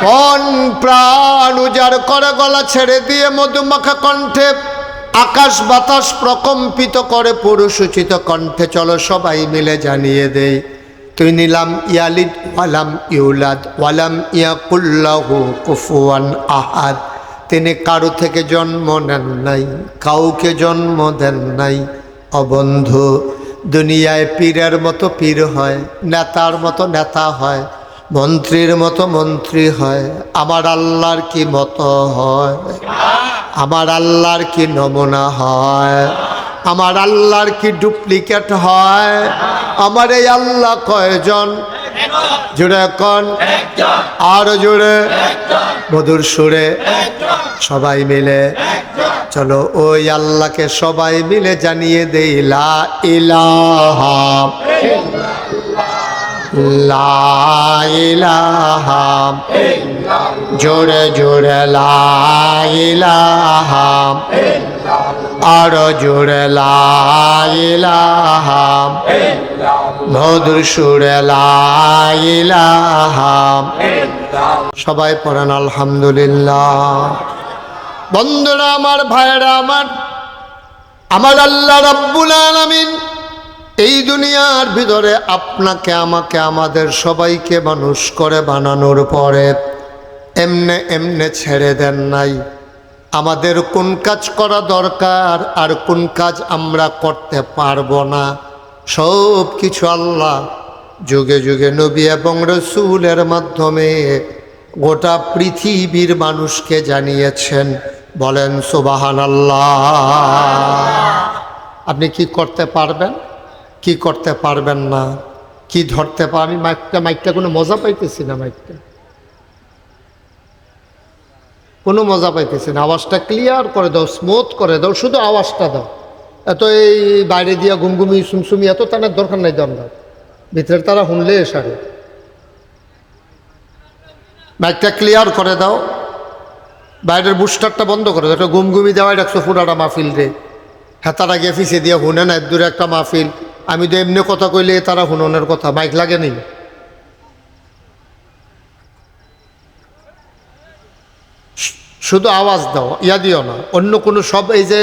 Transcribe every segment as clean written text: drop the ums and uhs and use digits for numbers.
কোন প্রাণ উজাড় করে গলা ছেড়ে দিয়ে মধুমাখা কণ্ঠে আকাশ বাতাস প্রকম্পিত করে পুরুষোচিত কণ্ঠে চলো সবাই মিলে জানিয়ে দেই তুই নিলাম ইয়ালিদ ওয়ালাম ইউলাদ ওয়ালাম ইয়াকুল্লাহু কুফুয়ান আহাদ। তিনি কারো থেকে জন্ম নেন নাই, কাউকে জন্ম দেন নাই। অবন্ধু, দুনিয়ায় পীরের মতো পীর হয়, নেতার মতো নেতা হয়, মন্ত্রীর মতো মন্ত্রী হয়। আমার আল্লাহর কি মতো হয়? আমার আল্লাহর কি নমুনা হয়? আমার আল্লাহর কি ডুপ্লিকেট হয়? আমার এই আল্লাহ কয়জন? জুড়ে কন, আর জুড়ে মধুর সুরে সবাই মিলে চলো ওই আল্লাহকে সবাই মিলে জানিয়ে দেই লা ইলাহা লা ইলাহা, জোরে জোরে লা ইলাহা, আর জোরে লা ইলাহা, মধুর সুরে লা ইলাহা। সবাই পড়েন আলহামদুলিল্লাহ। বন্ধুরা আমার, ভাইরা আমার, আমার আল্লাহ রাব্বুল আলামিন এই দুনিয়ার ভিতরে আপনাকে আমাকে আমাদের সবাইকে মানুষ করে বানানোর পরে এমনে এমনে ছেড়ে দেন নাই। আমাদের কোন কাজ করা দরকার আর কোন কাজ আমরা করতে পারবো না, সব কিছু আল্লাহ যুগে যুগে নবী এবং রসূলের মাধ্যমে গোটা পৃথিবীর মানুষকে জানিয়েছেন। বলেন সুবহানাল্লাহ। আপনি কি করতে পারবেন, কি করতে পারবেন না, কি ধরতে পারি? মাইকটা কোনো মজা পাইতেছি না, মাইকটা কোনো মজা পাইতেছি না। আওয়াজটা ক্লিয়ার করে দাও, স্মুথ করে দাও, শুধু আওয়াজটা দাও। এত এই বাইরে দিয়া গুমগুমি সুমসুমি এত টানার দরকার নাই। দরকার ভিতরে তারা শুনলে সারে। মাইকটা ক্লিয়ার করে দাও, বাইরের বুস্টারটা বন্ধ করে দাও। একটা গুমগুমি দেওয়াই রাখছো পুরাটা মাহফিল রে। হ্যাঁ, তারা গিয়ে ফিসে দিয়ে শুনে না, দূরে একটা মাহফিল। আমি তো এমনি কথা কইলে তারা শুননের কথা, মাইক লাগে নেই। শুধু আওয়াজ দাও, ইয়া দিও না অন্য কোনো। সব এই যে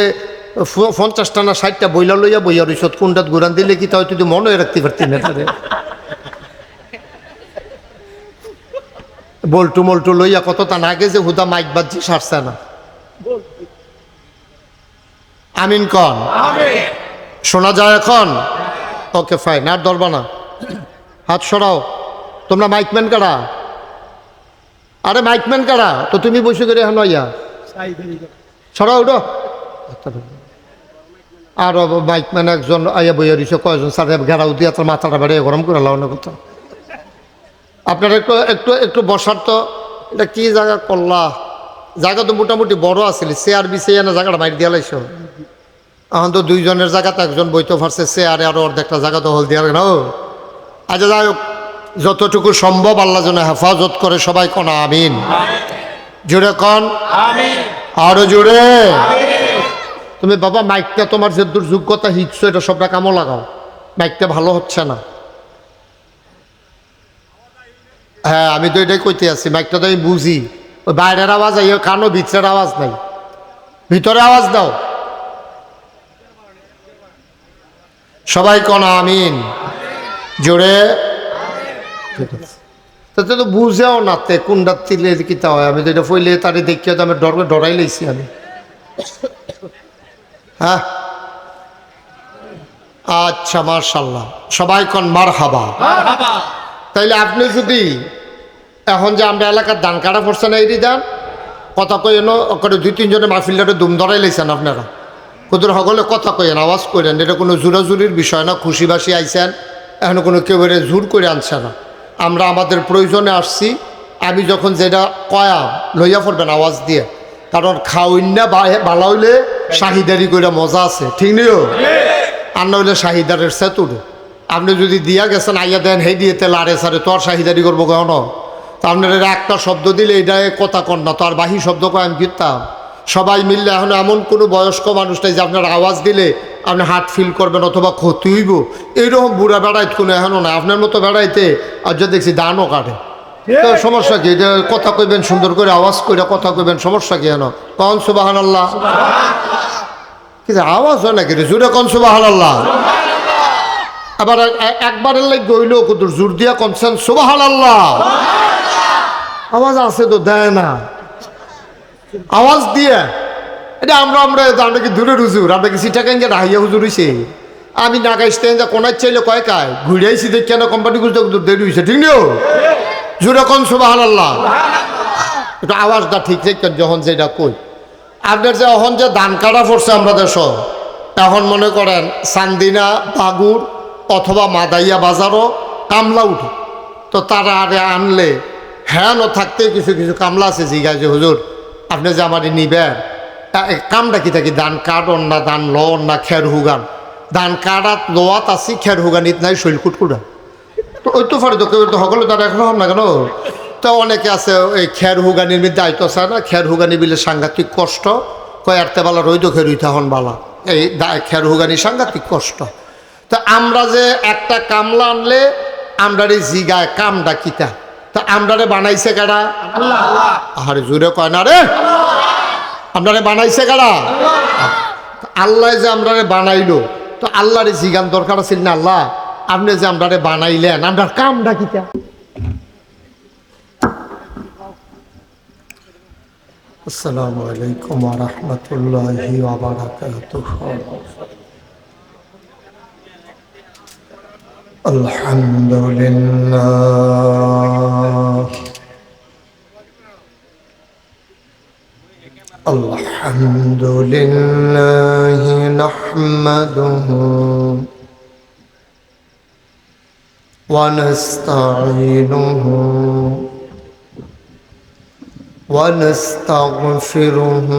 50টা না 60টা বইলা লইয়া বইয়া রইসত, কোনটাত ঘুরান দিলে কি তাও তুই মনে রাখতে পারতি না। তাদের বল্টু মল্টু লইয়া কত তা আগে যে হুদা মাইক বাজছে সারছে না। আমিন কন, শোনা যায় এখন? ওকে ফাইন, আর ধরবা না। হাত সরাও। তোমরা মাইকম্যান কারা? আরে মাইকম্যান কারা? তো তুমি বসে করে এখন ইয়া সরাও উঠো। আর মাইকম্যান একজন আইয়া বইয়া দিছে, কয়জন স্যার ঘেরাও দিয়ে তার মাথাটা বেড়ে গরম করে লাও না কথা। আপনারা একটু একটু একটু বসার তো। এটা কি জায়গা করলা? জায়গা তো মোটামুটি বড় আছিল, চেয়ার বিছিয়ে না জায়গাটা মাইক দিয়া লাইছ। এখন তো দুইজনের জায়গাতে একজন বইতে পারছে, চেয়ারে আরো অর্ধেকটা জায়গা দখল দিয়া না। আচ্ছা যাই হোক, যতটুকু সম্ভব আল্লাহ যেন হেফাজত করে। সবাই কোন আমিন। জোরে কন আরো জোরে। তুমি বাবা মাইকটা তোমার যে দূর যোগ্যতা হিটছো এটা সবটা কামও লাগাও, মাইকটা ভালো হচ্ছে না। হ্যাঁ, আমি তো এটাই কইতে আছি, মাইকটা তো আমি বুঝি। ওই বাইরের আওয়াজ আই, কানো ভিতরের আওয়াজ নাই। ভিতরে আওয়াজ দাও। সবাই কোন আমিন জোরে। ঠিক আছে, তাতে তো বুঝেও না তে কোনটা তিলে কিতা হয়। আমি তো এটা ফইলে তারে দেখিয়ে তো আমি ডরাই লাইছি আমি। হ্যাঁ আচ্ছা, মাশাআল্লাহ। সবাই কোন মারহাবা। তাইলে আপনি যদি এখন যে আমরা এলাকার ধান কাটা পড়ছে না, এই দান কথা কইন করে 2-3 জনের মাহফিলটা দুম ধরাই লাইছেন আপনারা। কুদুর সকলে কথা কইন, আওয়াজ করেন। এটা কোনো জোরাজুরির বিষয় না, খুশিবাসী আইছেন। এখন কোনো কেউ জোর করে আনছে না। আমরা আমাদের প্রয়োজনে আসছি। আমি যখন যেটা কয়া লইয়া পড়বেন আওয়াজ দিয়ে, কারণ খাওয়াইন না ভালো হইলে শাহিদারি করে মজা আছে, ঠিক নিও। আর না হইলে শাহিদারের সেতুরে আপনি যদি দিয়া গেছেন আইয়া দেন হে দিয়ে তেল আরে সারে, তো আর শাহিদারি করবো কেন? তো আপনার একটা শব্দ দিলে এটাই কথা কন না, তো আর বাহি শব্দ কয় আমি কিনতাম। সবাই মিললে এখন এমন কোনো বয়স্ক মানুষ নাই যে আপনার আওয়াজ দিলে আপনি হার্ট ফিল করবেন অথবা ক্ষতি হইব, এইরকম বুড়া বেড়াইতে কোনো এখনও না। আপনার মতো বেড়াইতে আর যা দেখছি দানও কাটে। তো সমস্যা কি? এটা কথা কইবেন সুন্দর করে, আওয়াজ করে কথা কইবেন, সমস্যা কি? এন কন সুবহানাল্লাহ। কিন্তু আওয়াজ হয় না কিন্তু, জোরে কন সুবহানাল্লাহ। আবার একবারের লাইক গইল কত জোর দিয়া কনছেন সুবহানাল্লাহ। আওয়াজ আছে তো দেয় না, আওয়াজ দিয়ে এটা আমরা কি দূরে হুজুর, আমরা কি সিটাকান যে রাহিয়া হুজুর হইছে। আমি না গাইতে কোনার চাইলে কয় কায় ঘুরে আইসি দেখি না কোম্পানি গুলো দেরি হয়েছে, ঠিক নিও জোরে কোন সুবহানাল্লাহ। একটু আওয়াজটা ঠিক রেখেন যখন যেটা কই। আপনার যে এখন যে ধান কাটা পড়ছে আমরা দেশ, এখন মনে করেন চান্দিনা বাগুর অথবা মাদাইয়া বাজারও কামলা উঠে, তো তারা আরে আনলে হ্যাঁ থাকতে কিছু কিছু কামলা আছে জিগা যে হুজুর আপনি যে আমার নিবেন কামটা কি থাকি, ধান কাটন না ধান লন না খের হুগান। ধান কাটাত লোয়াত আছি, খের হুগানিত নাই শৈল কুটকুটা। তো ওই তো ফারে তো কেউ তো সকলে তারা এখন হন না কেন। তো অনেকে আছে এই খের হুগানির মধ্যে দায়িত্ব চায় না, খের হুগানি বিলে সাংঘাতিক কষ্ট, কয় আরতে বালা রইতো খের হইতে হন বালা, এই খের হুগানি সাংঘাতিক কষ্ট। তো আমরা যে একটা কামলা আনলে আমরারে জিগায় কামটা কিতা, তা আমরারে বানাইছে কারা? আরে জোরে কয় না রে, আমরারে বানাইছে কারা? আল্লাহ যে আমরারে বানাইলো, তো আল্লাহরে জিগান দরকার আছিল না, আল্লাহ আপনি যে আমরারে বানাইলেন আমরার কামটা কিতা? আসসালামু আলাইকুম ওয়া রাহমাতুল্লাহি ওয়া বারাকাতুহু। আলহামদুলিল্লাহ আলহামদুলিল্লাহ নাহমাদুহু ওয়া নাস্তাঈনুহু ওয়া নাস্তাগফিরুহু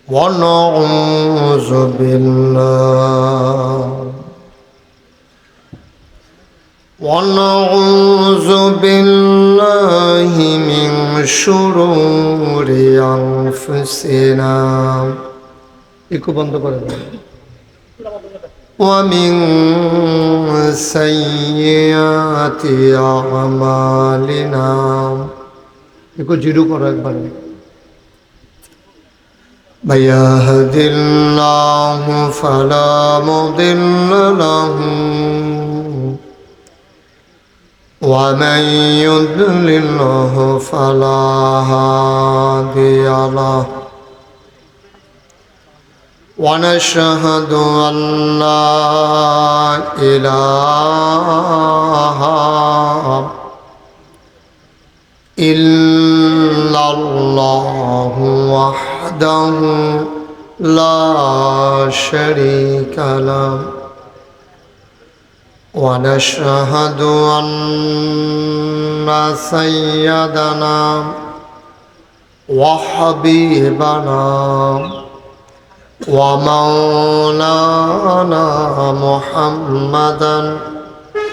ওয়া নাউযু বিল্লাহ ونعوذ بالله من شرور أنفسنا ومن سيئات أعمالنا من يهد الله فلا مضل له ومن يضلله فلا هادي له ونشهد أن لا إله إلا الله وحده لا شريك له ونشهد أن سيدنا وحبيبنا ومولانا محمدا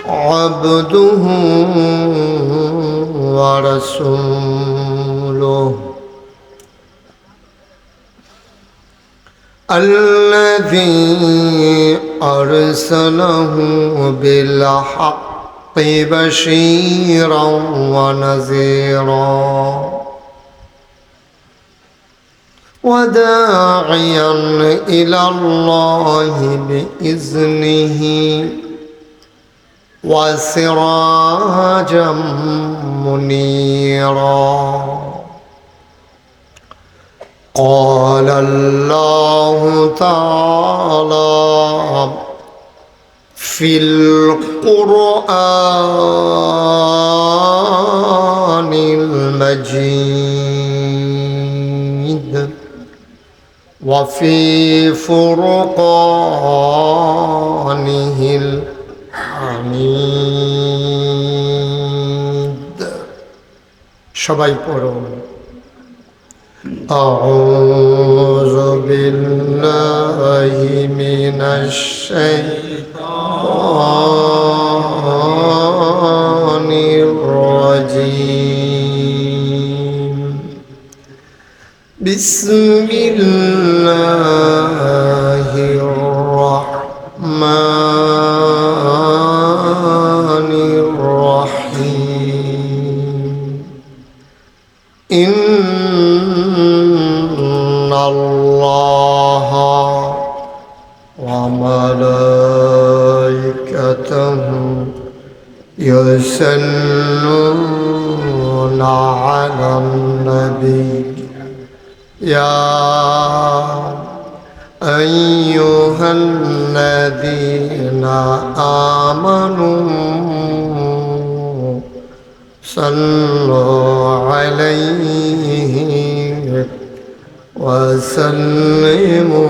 عبده ورسوله الذي أرسله بالحق بشيرا ونذيرا وداعيا إلى الله بإذنه وسراجا منيرا قال الله تعالى في القرآن المجيد وفي فرقانه الحميد সবাই পড়ুন أعوذ بالله من الشيطان الرجيم بسم الله الرحمن الرحيم ইন্নাল্লাহা ওয়া মালাইকাতাহু ইউসাল্লুনা আলান নবী ইয়া আইয়ুহাল্লাযীনা আমানু সাল্লু আলাইহি ওয়া সাল্লিমু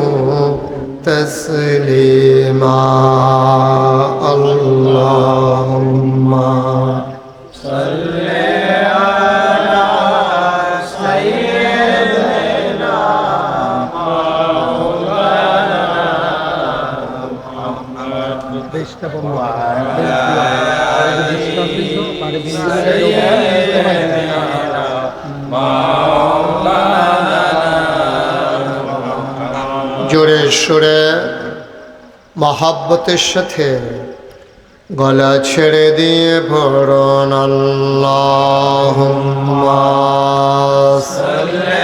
তাসলিমা আল্লাহুম্মা সাল্লি আলা সাইয়্যিদিনা জোরে সুরে মহাব্বতের সাথে গলা ছেড়ে দিয়ে পড়ুন আল্লাহুম্মা সাল্লি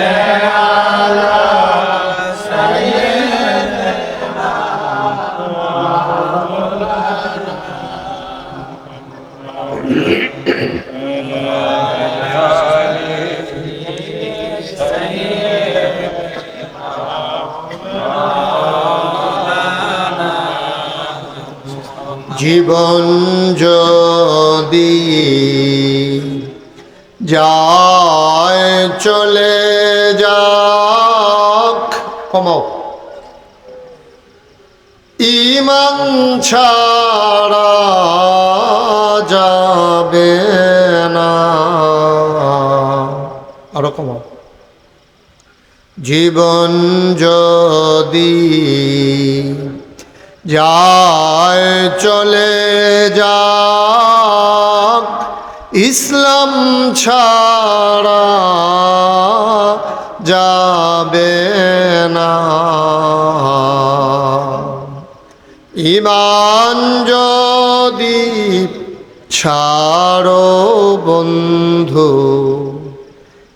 আলা সাইয়্যিদিনা জীবন যদি যায় চলে যাক কমাও ঈমান ছাড়া যাবে না আরো কমাও জীবন যদি যায় চলে যাক ইসলাম ছাড়া যাবে না ঈমান যদি ছাড়ো বন্ধু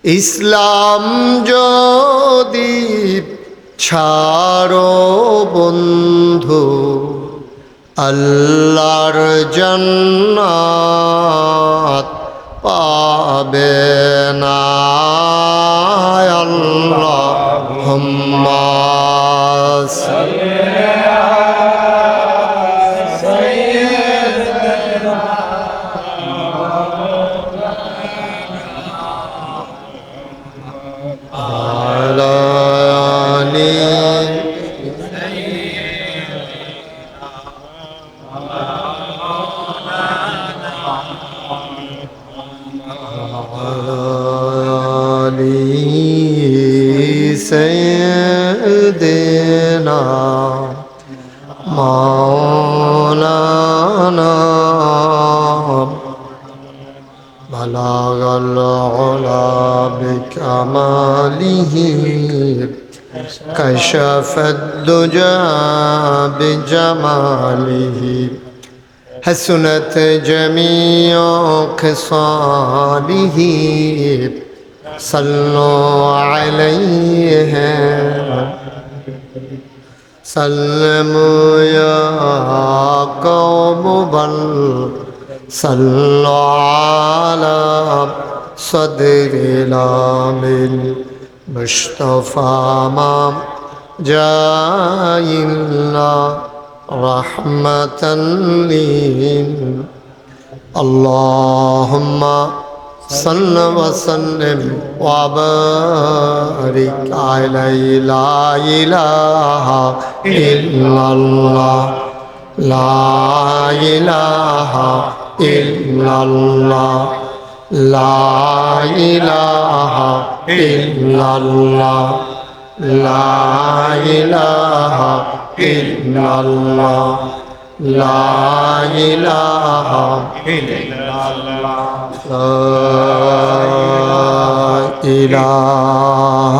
ইসলাম যদি ছাড়ো বন্ধু আল্লাহর জান্নাত পাবে না আল্লাহুম্মা সাল্লি سيدنا مولانا بلغ العلا بكماله كشف الدجى بجماله حسنت جميع خصاله صلوا عليه سلموا يا قوم بل صلوا على صدر الامين مصطفى ما جاء إلا رحمة للعالمين اللهم صل وسلم وبارك عليه لا إله إلا الله لا إله إلا الله لا إله إلا الله لا إله إلا الله لا إله إلا الله لا إله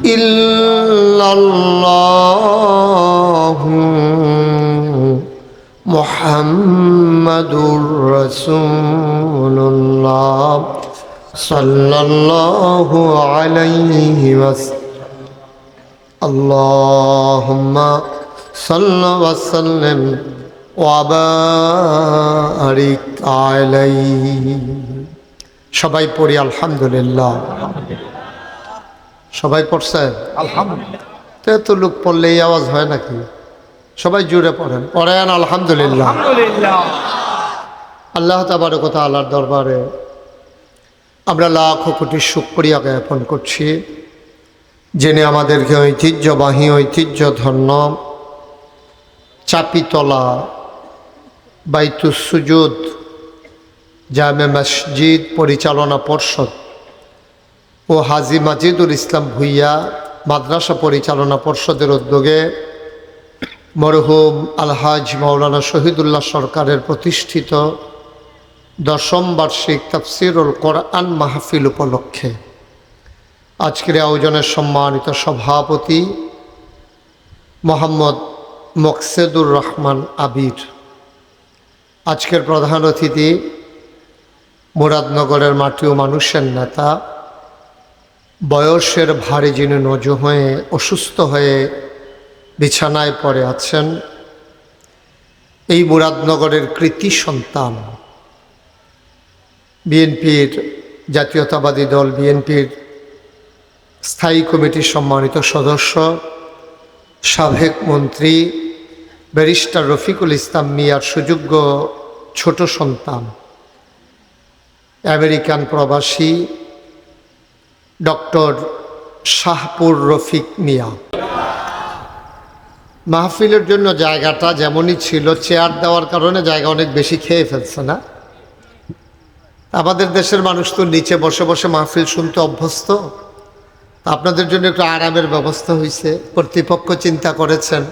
إلا الله محمد رسول الله সাল্লাল্লাহু আলাইহি ওয়াসাল্লাম। আল্লাহুম্মা সাল্লি ওয়া সাল্লিম ওয়া বারিক আলাইহি। সবাই পড়ি আলহামদুলিল্লাহ। সবাই পড়ছে আলহামদুলিল্লাহ। এত লোক পড়লে এই আওয়াজ হয় নাকি? সবাই জুড়ে পড়েন আলহামদুলিল্লাহ। আলহামদুলিল্লাহ। আল্লাহ তাবারক ওয়া তাআলার দরবারে আমরা লাখ কোটি শুকরিয়া জ্ঞাপন করছি, যিনি আমাদেরকে ঐতিহ্যবাহী ঐতিহ্যধন্য চাপিতলা বাইতুস সুজুদ জামে মসজিদ পরিচালনা পর্ষদ ও হাজী মাজিদুল ইসলাম ভুইয়া মাদ্রাসা পরিচালনা পর্ষদের উদ্যোগে মরহুম আলহাজ মাওলানা শহীদুল্লাহ সরকারের প্রতিষ্ঠিত 10ম বার্ষিক তাফসিরুল কোরআন মাহফিল উপলক্ষে আজকের আয়োজনের সম্মানিত সভাপতি মোহাম্মদ মোকসেদুর রহমান আবির, আজকের প্রধান অতিথি মুরাদনগরের মাটি ও মানুষের নেতা, বয়সের ভারে যিনি নজু হয়ে অসুস্থ হয়ে বিছানায় পড়ে আছেন, এই মুরাদনগরের কৃতি সন্তান, বিএনপির জাতীয়তাবাদী দল বিএনপির স্থায়ী কমিটির সম্মানিত সদস্য, সাবেক মন্ত্রী ব্যারিস্টার রফিকুল ইসলাম মিয়ার সুযোগ্য ছোট সন্তান, আমেরিকান প্রবাসী ডক্টর শাহপুর রফিক মিয়া। মাহফিলের জন্য জায়গাটা যেমনই ছিল, চেয়ার দেওয়ার কারণে জায়গা অনেক বেশি খেয়ে ফেলছে না? আমাদের দেশের মানুষ তো নিচে বসে বসে মাহফিল শুনতে অভ্যস্ত। আপনাদের জন্য একটু আরামের ব্যবস্থা হয়েছে। কর্তৃপক্ষ চিন্তা করেছেন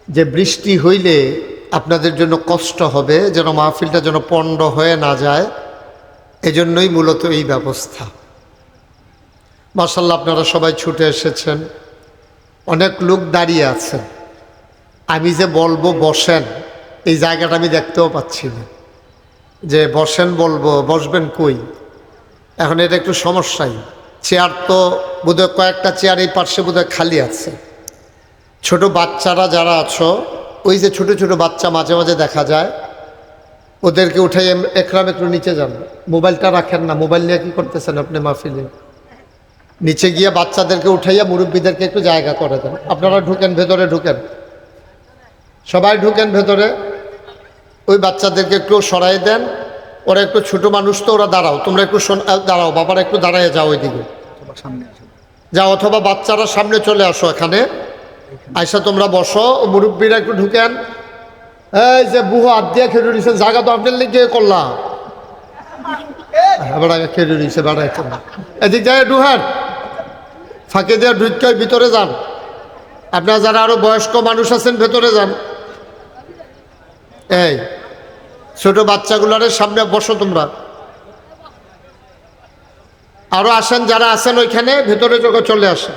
যে বৃষ্টি হইলে আপনাদের জন্য কষ্ট হবে, যেন মাহফিলটা যেন পণ্ড হয়ে না যায়, এজন্যই মূলত এই ব্যবস্থা। মাশাআল্লাহ, আপনারা সবাই ছুটে এসেছেন, অনেক লোক দাঁড়িয়ে আছেন। আমি যে বলবো বসেন, এই জায়গাটা আমি দেখতেও পাচ্ছি না, যে বসেন বলবো, বসবেন কই? এখন এটা একটু সমস্যাই। চেয়ার তো বোধহয় কয়েকটা চেয়ার এই পার্শ্বে বোধহয় খালি আছে। ছোট বাচ্চারা যারা আছো, ওই যে ছোট ছোট বাচ্চা মাঝে মাঝে দেখা যায়, ওদেরকে উঠাই। একরাম একটু নিচে যান, মোবাইলটা রাখেন না। মোবাইল নিয়ে কি করতেছেন আপনি মাহফিলে? নিচে গিয়ে বাচ্চাদেরকে উঠাইয়া মুরব্বীদেরকে একটু জায়গা করে দেন। আপনারা ঢুকেন, ভেতরে ঢুকেন, সবাই ঢুকেন ভেতরে। ওই বাচ্চাদেরকে একটু সরাই দেন, ওরা একটু ছোট মানুষ তো, ওরা দাঁড়াও, তোমরা একটু দাঁড়াও, বাবারা একটু দাঁড়াইয়া যাও ওইদিকে যাও, অথবা বাচ্চারা সামনে চলে আসো, এখানে আইসা তোমরা বসো। মুরব্বীরা একটু ঢুকেন। এই যে বুহো হাত দিয়ে খেলে দিয়েছেন, জায়গা তো আপনার লিখে করলাম, বেড়া খেলে দিয়েছে, বেড়া এদিক যায় ঢুকেন, ফাঁকে দিয়ে ঢুকে ভিতরে যান। আপনারা যারা আরো বয়স্ক মানুষ আছেন ভেতরে যান। এই ছোট বাচ্চাগুলার সামনে বসো তোমরা। আরো আসেন, যারা আছেন ওইখানে ভেতরে চলে আসেন।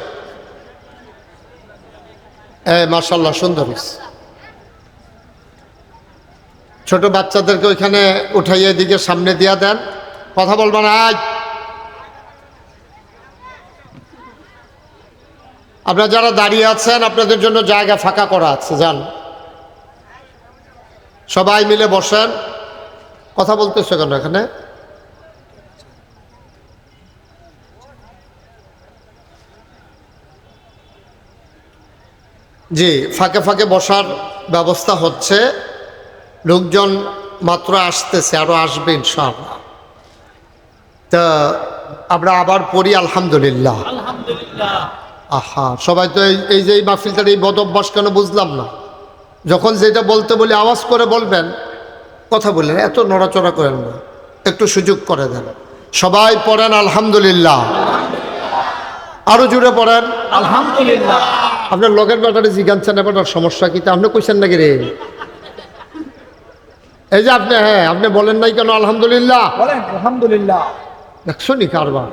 মাশাআল্লাহ, সুন্দর। ছোট বাচ্চাদেরকে ওইখানে উঠাইয়ে দিকে সামনে দিয়া দেন, কথা বলবেন না। আপনারা যারা দাঁড়িয়ে আছেন, আপনাদের জন্য জায়গা ফাঁকা করা আছে, যান সবাই মিলে বসেন। কথা বলতেছে কেন এখানে? জি, ফাঁকে ফাঁকে বসার ব্যবস্থা হচ্ছে। লোকজন মাত্র আসতেছে, আরো আসবে ইনশাআল্লাহ। তা আমরা আবার পড়ি আলহামদুলিল্লাহ। আহা, সবাই তো এই যে এই মাহফিলটার এই বদ অভ্যাস কেন বুঝলাম না। যখন যেটা বলতে বলি আওয়াজ করে বলবেন, কথা বললেন, এত নড়াচড়া করেন না, একটু সুযোগ করে দেন। সবাই পড়েন আলহামদুলিল্লাহ। আরো জুড়ে পড়েন আলহামদুলিল্লাহ। আপনার লগের ব্যাটারে জিজ্ঞানছেন এবার সমস্যা কি? তা আপনি কইছেন নাকি রে? এই যে আপনি, হ্যাঁ আপনি বলেন নাই কেন আলহামদুলিল্লাহ? বলেন আলহামদুলিল্লাহ। দেখছো নি কারবার?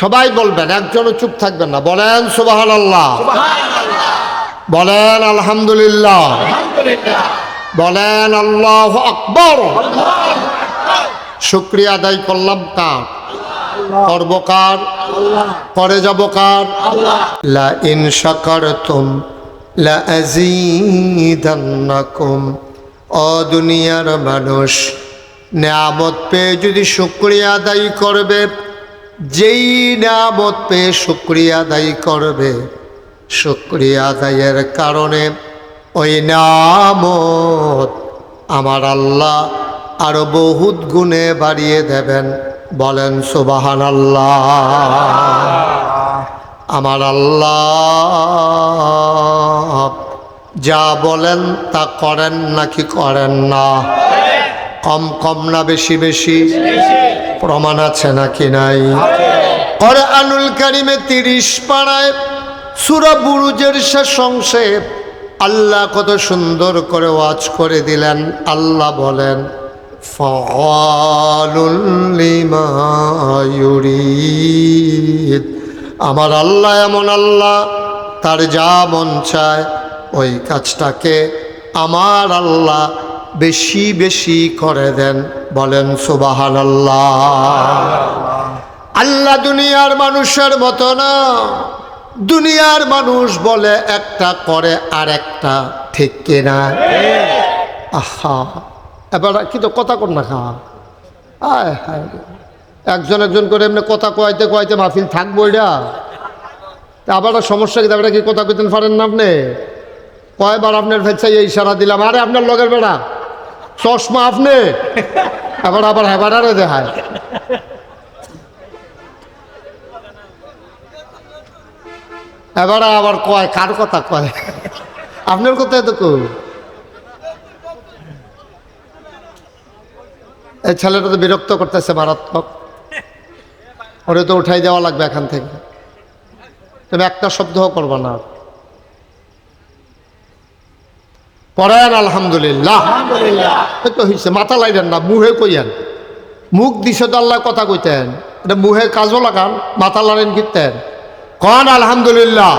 সবাই বলবেন, একজনও চুপ থাকবেন না। বলেন সুবহানাল্লাহ, বলেন আলহামদুলিল্লাহ, বলেন আল্লাহু আকবার। শুকরিয়া আদায় করলাম কার? করব কার? করে যাব কার? লা ইন শাকারতুম লা আযীদান্নাকুম। ও দুনিয়ার মানুষ, নিয়ামত পেয়ে যদি শুকরিয়া আদায় করবে, যেই নিয়ামত পেয়ে শুকরিয়া আদায় করবে, শুকরিয়া আদায়ের কারণে ওই নিয়ামত আমার আল্লাহ আরো বহুত গুণে বাড়িয়ে দেবেন। বলেন সুবহানাল্লাহ। আমার আল্লাহ যা বলেন তা করেন নাকি করেন না? কম কম না বেশি বেশি? প্রমাণ আছে নাকি নাই? কোরআনুল কারীমে 30 পারায় সূরা বুরুজের শেষ অংশে আল্লাহ কত সুন্দর করে ওয়াজ করে দিলেন। আল্লাহ বলেন, ফাআলুল লিমা ইউরিদ। আমার আল্লাহ এমন আল্লাহ, তার যা মন চায় ওই কাজটাকে আমার আল্লাহ বেশি বেশি করে দেন। বলেন সুবহানাল্লাহ। আল্লাহ দুনিয়ার মানুষের মতো না। দুনিয়ার মানুষ বলে একটা করে আর একটা, ঠিক কিনা? আহা, এবার কিন্তু কথা কর না খা। আয় হায়, একজন একজন করে এমনি কথা কয়াইতে কয়াইতে মাহফিল থাকবো। এটা আবার সমস্যা কি? কি কথা কইতে পারেন না আপনি? কয়বার আপনার ভেচ্ছাই এই ইশারা দিলাম, আরে আপনার লগের বেড়া চশমা আপনি, এবার আবার হেবারে দেখায়। এবার আবার কয় কার কথা কয়? আপনার কথা তো কই? এই ছেলেটা তো বিরক্ত করতেছে মারাত্মক। ওরে তো উঠাই দেওয়া লাগবে এখান থেকে। তুমি একটা শব্দও করবো না। পড়েন আলহামদুলিল্লাহ। তো হয়েছে, মাথা লাইলেন না, মুহে কইয়েন। মুখ দিছে তো আল্লাহ কথা কইতেন, এটা মুহে কাজও লাগান, মাথা লাড়েন কিতেন। কন আলহামদুলিল্লাহ।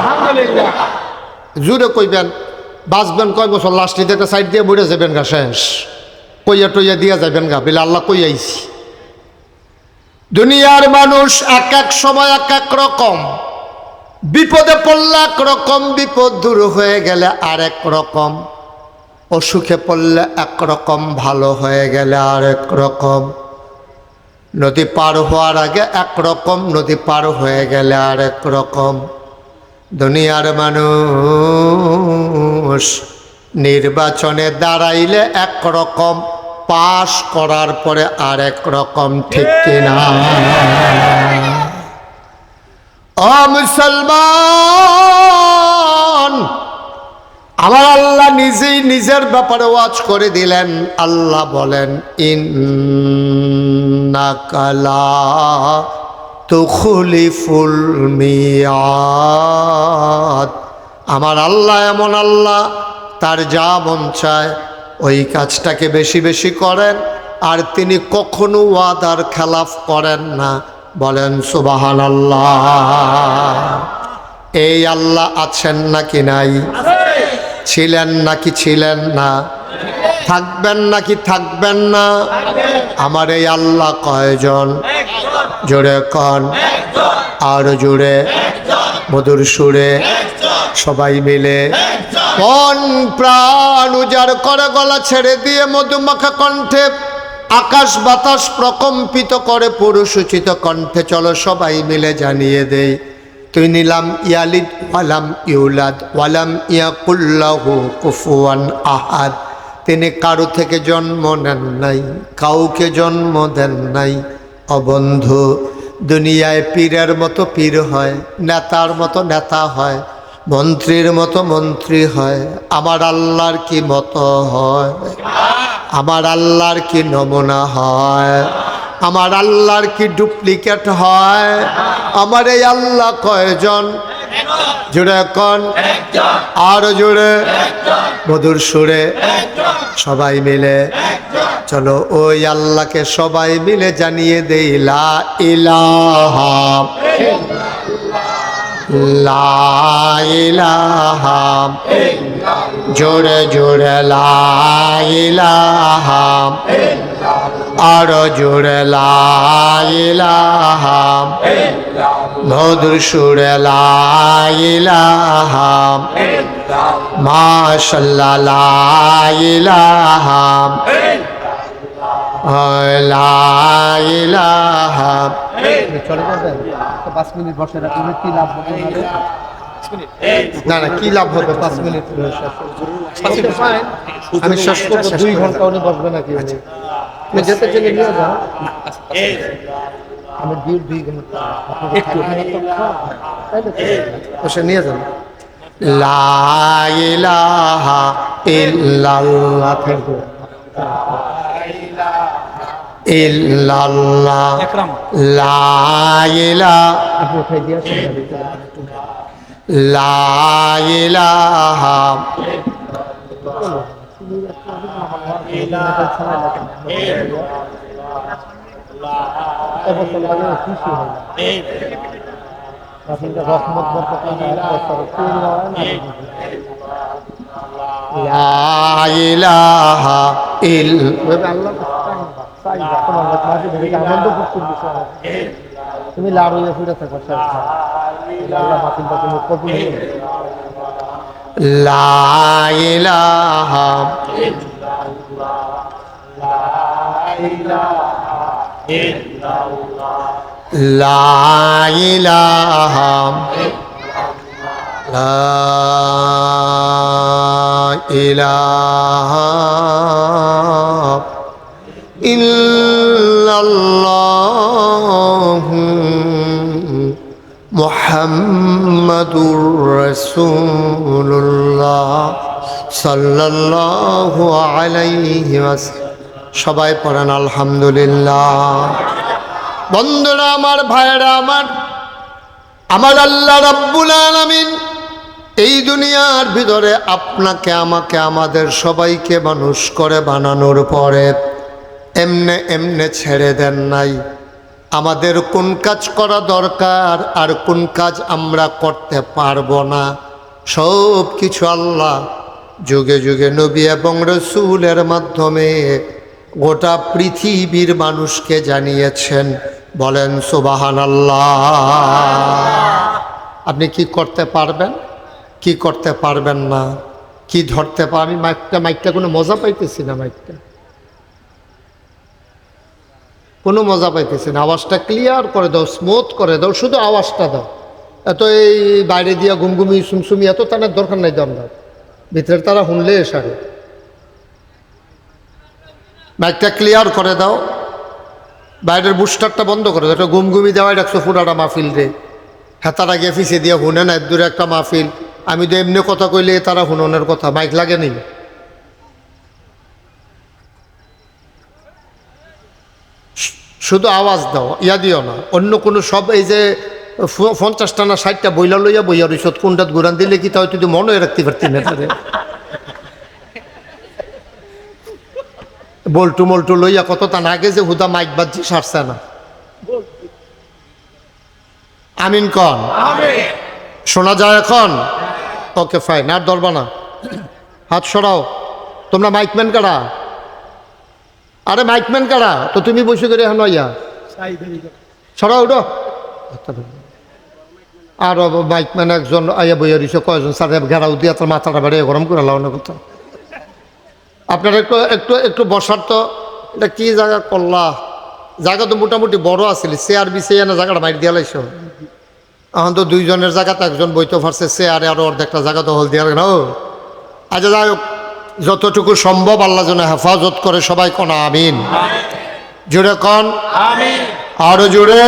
জুড়ে কইবেন। বাঁচবেন কয় বছর? লাস্টে একটা সাইড দিয়ে বইরে যাবেন গা, শেষ কইয়া টইয়া দিয়া যাবেন গা, বিলে আল্লাহ কই আইছি। দুনিয়ার মানুষ এক এক সময় এক এক রকম। বিপদে পড়লে এক রকম, বিপদ দূর হয়ে গেলে আর এক রকম। অসুখে পড়লে একরকম, ভালো হয়ে গেলে আর এক রকম। নদী পার হওয়ার আগে একরকম, নদী পার হয়ে গেলে আর এক রকম। দুনিয়ার মানুষ নির্বাচনে দাঁড়াইলে একরকম, পাশ করার পরে আর এক রকম, ঠিক কিনা? ও মুসলমান, আমার আল্লাহ নিজেই নিজের ব্যাপারে ওয়াজ করে দিলেন। আল্লাহ বলেন, ইন্নাকা লা তুখলিফুল মিয়াদ। আমার আল্লাহ এমন আল্লাহ, তার যা মন চায় ওই কাজটাকে বেশি বেশি করেন, আর তিনি কখনো ওয়াদার খেলাফ করেন না। বলেন সুবহানাল্লাহ। এই আল্লাহ আছেন নাকি নাই? ছিলেন নাকি ছিলেন না? থাকবেন নাকি থাকবেন না? আমার এই আল্লাহ কয়জন? জোরে কন, আর জোরে, মধুর সুরে, সবাই মিলে। কোন প্রাণ উজাড় করে গলা ছেড়ে দিয়ে মধুমাখা কণ্ঠে আকাশ বাতাস প্রকম্পিত করে পুরুষোচিত কণ্ঠে চলো সবাই মিলে জানিয়ে দেই, তুই নিলাম ইয়ালিদ ওয়ালাম ইউলাদ ওয়ালাম ইয়াকুল্লাহু কুফুয়ান আহাদ। তিনি কারো থেকে জন্ম নেন নাই, কাউকে জন্ম দেন নাই। অবন্ধু, দুনিয়ায় পীরের মতো পীর হয়, নেতার মতো নেতা হয়, মন্ত্রীর মতো মন্ত্রী হয়। আমার আল্লাহর কি মতো হয়? আমার আল্লাহর কি নমুনা হয়? আমার আল্লাহর কি ডুপ্লিকেট হয়? আমার এই আল্লাহ কয়জন? জুড়ে কন, আর জুড়ে, মধুর সুরে, সবাই মিলে চলো ওই আল্লাহকে সবাই মিলে জানিয়ে দেই, লা ইলাহা লা ইলাহা, জোরে জোরে লা ইলাহা আর জোরে লা ইলাহা মধুর সুরে লা ইলাহা মাশাআল্লাহ লা ইলাহা লা ইলাহা। চলে যাবেন 5 মিনিট বসে রাখলে কি লাভ হবে? না না, কি লাভ হবে 5 মিনিট? আমি শেষ করবো। 2 ঘন্টা উনি বসবে নাকি? উনি যেতে চলে নিয়ে যান। আমি 2 ঘন্টা একটু বসে নিয়ে যান। লা ইলাহা ইল্লাল্লাহ ইল্লাল্লাহ লা ইলাহা আপনি উঠাই দিয়ে আসেন। লা ইলাহা রহমত বরকত লা ইলাহা আনন্দ করতে তুমি লাড়ু ফিরে থাকো আল্লাহ বাতিল বাতিল কবুল লা ইলাহা লা ইলাহা লা ইলাহা ইল্লাল্লাহু মুহাম্মাদুর রাসূলুল্লাহ সাল্লাল্লাহু আলাইহি ওয়াসাল্লাম। সবাই পড়েন আলহামদুলিল্লাহ। বন্ধুরা আমার, ভাইরা আমার, আমার আল্লাহ রাব্বুল আলামিন এই দুনিয়ার ভিতরে আপনাকে আমাকে আমাদের সবাইকে মানুষ করে বানানোর পরে এমনে এমনে ছেড়ে দেন নাই। আমাদের কোন কাজ করা দরকার আর কোন কাজ আমরা করতে পারবো না, সব কিছু আল্লাহ যুগে যুগে নবী এবং রসুলের মাধ্যমে গোটা পৃথিবীর মানুষকে জানিয়েছেন। বলেন সুবহানাল্লাহ। আপনি কি করতে পারবেন, কি করতে পারবেন না, কি ধরতে পারবেন? মাইকটা কোনো মজা পাইতেছি না, মাইকটা কোনো মজা পাইতেছি না। আওয়াজটা ক্লিয়ার করে দাও, স্মুথ করে দাও, শুধু আওয়াজটা দাও। এত এই বাইরে দিয়া গুমগুমি সুমসুমি এত টানার দরকার নাই। দম দাও, ভিতরের তারা শুনলে সারে। মাইকটা ক্লিয়ার করে দাও, বাইরের বুস্টারটা বন্ধ করে দাও। এটা গুমগুমি দেওয়াই রাখছো পুরাটা মাহফিল রে। হ্যাঁ, তারা গিয়ে ফিসে দিয়ে শুনে না, দূরে একটা মাহফিল। আমি তো এমনি কথা কইলে তারা শুননের কথা, মাইক লাগে নি। শুধু আওয়াজ দাও, ইয়া দিও না অন্য কোনো। সব এই যে 50টা না 60টা বইলা লইয়া বইয়া রইস, কোনটাত ঘুরান দিলে কি তাই তুই মনে রাখতে পারতি না। তাদের বল্টু মল্টু লইয়া কত তা আগে যে হুদা মাইক বাজছে সারছে না। আমিন কন, শোনা যায় এখন? ওকে ফাইন, আর ধরবা না। হাত সরাও। তোমরা মাইকম্যান কারা? আরে মাইকম্যান কারা? তো তুমি বসে করে এখন ইয়া সরাও উঠো। আর মাইকম্যান একজন আইয়া বইয়া দিছে, কয়জন স্যার ঘেরাও দিয়ে তোর মাথাটা বেড়ে গরম করে লাগানোর কথা। আপনারা একটু একটু একটু বসার তো। এটা কি জায়গা করলা? জায়গা তো মোটামুটি বড় আছিল, চেয়ার বিছিয়ে না জায়গাটা মাইর দিয়া লাইছ। এখন তো 2 জনের জায়গাতে একজন বইতে পারছে, চেয়ারে আরো অর্ধেকটা জায়গা দখল দিয়া না। আচ্ছা যাই হোক, যতটুকু সম্ভব আল্লাহ যেন হেফাজত করে। সবাই কোন আমিন। জোরে কন আরো জোরে।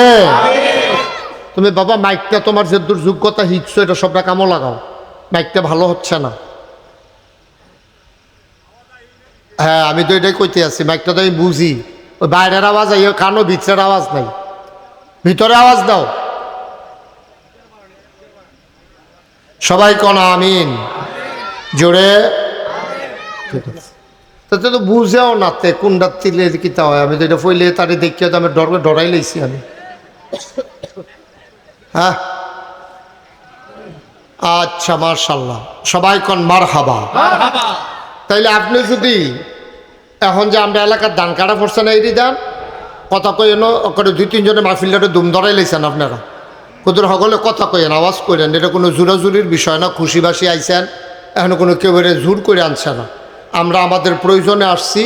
তুমি বাবা মাইকটা তোমার যে দূর যোগ্যতা শিখছো এটা সবটা কামও লাগাও। মাইকটা ভালো হচ্ছে না। হ্যাঁ, আমি তো এটাই কইতে আছি, মাইকটা তো আমি বুঝি। ওই বাইরের আওয়াজ আই, কানো ভিতরের আওয়াজ নাই। ভিতরে আওয়াজ দাও। সবাই কোন আমিন জোরে। ঠিক আছে, তাতে তো বুঝেও না তে কোনটা তিলে কিতা হয়। আমি তো এটা ফইলে তারে দেখিয়ে তো আমি ডরাই লাইছি আমি। হ্যাঁ, আচ্ছা, মাশাআল্লাহ। সবাই কোন মারহাবা। তাইলে আপনি যদি এখন যে আমরা এলাকার ধান কাটা পড়ছে না এটি দেন কথা কইন ওখানে 2-3 মাহফিলটারে দুম ধরাই লাইছেন আপনারা কুদুর সকলে কথা কইেন আওয়াজ করেন এটা কোনো জোরাজুরির বিষয় না খুশিবাসি আইছেন এখন কোনো কেউ জোর করে আনছে না আমরা আমাদের প্রয়োজনে আসছি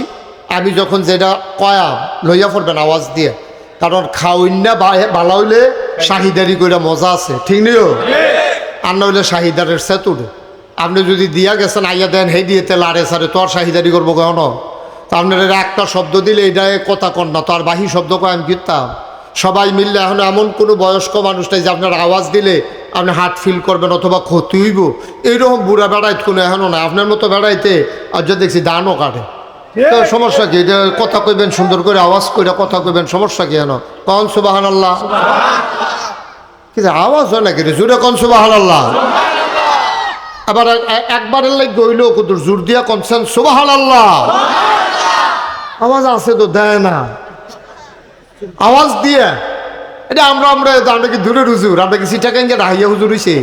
আমি যখন যেটা কয়া লইয়া পড়বেন আওয়াজ দিয়ে কারণ খাওয়াইনা ভালো হইলে শাহিদারি করে মজা আছে ঠিক নিও আর না হইলে শাহিদারের সেতুরে আপনি যদি দিয়া গেছেন আইয়া দেন হেই দিয়েতে লাড়ে সারে তো আর শাহিদারি করবো কেন তা আপনার একটা শব্দ দিলে এটাই কথা কন না তো আর বাহি শব্দ কয় আমি কিনতাম সবাই মিললে এখন এমন কোনো বয়স্ক মানুষ নেই যে আপনার আওয়াজ দিলে আপনি হার্ট ফিল করবেন অথবা ক্ষতি হইব এইরকম বুড়া বেড়াইতে কোনো এখনও না আপনার মতো বেড়াইতে আর যে দেখছি দানও কাটে তো সমস্যা কি এটা কথা কইবেন সুন্দর করে আওয়াজ করে কথা কইবেন সমস্যা কি এখন কন সুবহানাল্লাহ কি আওয়াজ হয় নাকি রে জোরে কন সুবহানাল্লাহ আবার একবারের লাগ গইলেও কত জোর দিয়া কনছেন সুবহানাল্লাহ আওয়াজ আছে তো দেয় না আওয়াজ দিয়ে এটা আমরা কি দূরে হুজুর আমরা কি সিটাকান যে রাহিয়া হুজুর হইছে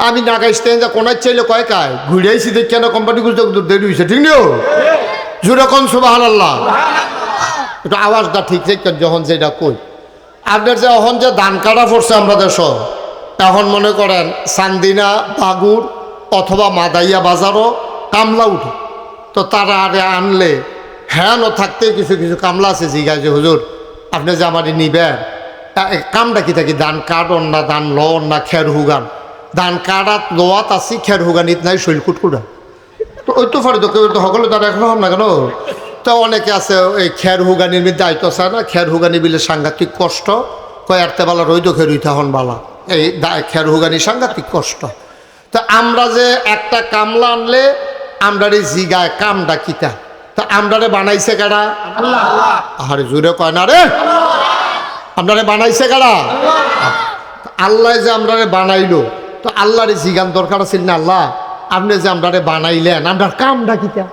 আমি না গাইতে যা কোনার চাইলে কয় কায় ঘুরে আইসি দেখি কেন কোম্পানি গুলো দেরি হয়েছে ঠিক নিও জোরে কোন সুবহানাল্লাহ একটু আওয়াজটা ঠিক থাকেন যখন যেটা কই আপনার যে এখন যে ধান কাটা পড়ছে আমরা দেশ এখন মনে করেন চান্দিনা বাগুর অথবা মাদাইয়া বাজারও কামলা উঠে তো তারা আরে আনলে হ্যাঁ থাকতে কিছু কিছু কামলা আছে জিগায় যে হুজুর আপনি যে আমারই নিবেন কামটা কি থাকি ধান কাটন না ধান লন না খের হুগান ধান কাটাত লোয়াত আসি খের হুগানিত নাই শৈল কুটকুটা তো ওই তো ফারে তো কেউ তো সকলে তারা এখনো হন না কেন তো অনেকে আছে এই খের হুগানির মধ্যে আইতো চায় না খের হুগানি বিলে সাংঘাতিক কষ্ট কয় আরতে বালা রইতো খের হইতে হন বালা এই খের হুগানি সাংঘাতিক কষ্ট তো আমরা যে একটা কামলা আনলে আমরা জিগায় কামটা কিতা তা আমরারে বানাইছে কারা আরে জোরে কয় না রে আমরারে বানাইছে কারা আল্লাহ যে আমরারে বানাইলো তো আল্লাহরে জিগান দরকার আছে না আল্লাহ আপনি যে আমরারে বানাইলেন আমরার কামটা কিতা